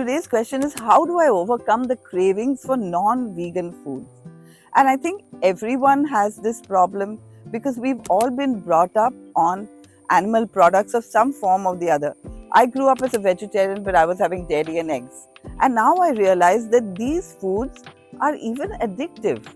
today's question is, how do I overcome the cravings for non-vegan foods? And I think everyone has this problem because we've all been brought up on animal products of some form or the other. I grew up as a vegetarian, but I was having dairy and eggs. And now I realize that these foods are even addictive.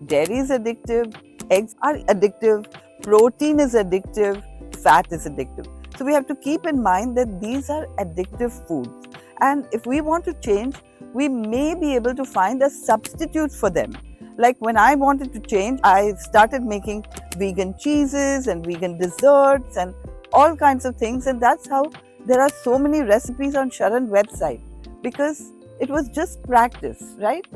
Dairy is addictive, eggs are addictive, protein is addictive, fat is addictive. So we have to keep in mind that these are addictive foods. And if we want to change, we may be able to find a substitute for them. Like when I wanted to change, I started making vegan cheeses and vegan desserts and all kinds of things. And that's how there are so many recipes on Sharan website, because it was just practice, right?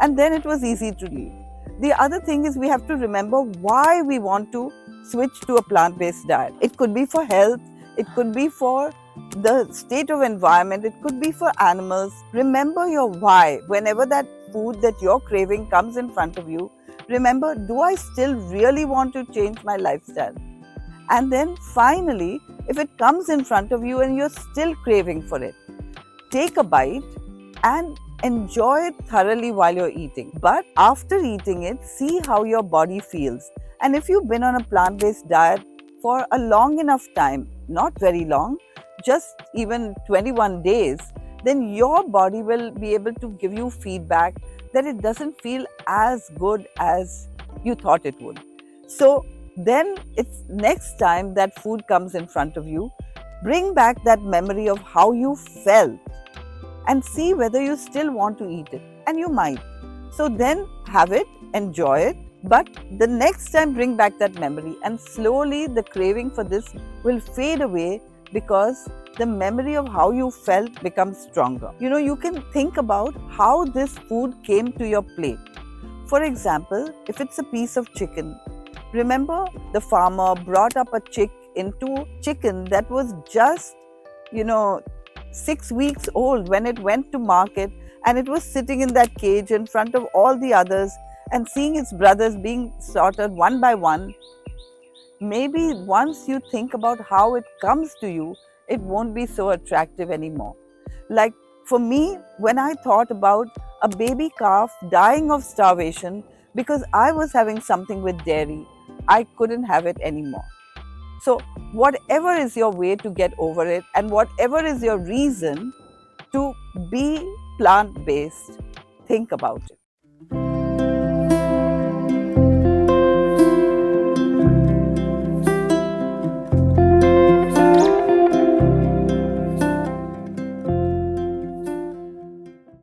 And then it was easy to leave. The other thing is we have to remember why we want to switch to a plant-based diet. It could be for health, it could be for the state of environment, it could be for animals. Remember your why. Whenever that food that you're craving comes in front of you, remember, do I still really want to change my lifestyle? And then finally, if it comes in front of you and you're still craving for it, take a bite and enjoy it thoroughly while you're eating. But after eating it, see how your body feels. And if you've been on a plant-based diet for a long enough time, not very long, just even 21 days, then your body will be able to give you feedback that it doesn't feel as good as you thought it would. So then it's next time that food comes in front of you, bring back that memory of how you felt and see whether you still want to eat it. And you might. So then have it, enjoy it, but the next time bring back that memory, and slowly the craving for this will fade away because the memory of how you felt becomes stronger. You can think about how this food came to your plate. For example, if it's a piece of chicken, remember the farmer brought up a chicken that was just, 6 weeks old when it went to market, and it was sitting in that cage in front of all the others and seeing its brothers being slaughtered one by one. Maybe once you think about how it comes to you, it won't be so attractive anymore. Like for me, when I thought about a baby calf dying of starvation because I was having something with dairy, I couldn't have it anymore. So whatever is your way to get over it, and whatever is your reason to be plant-based, think about it.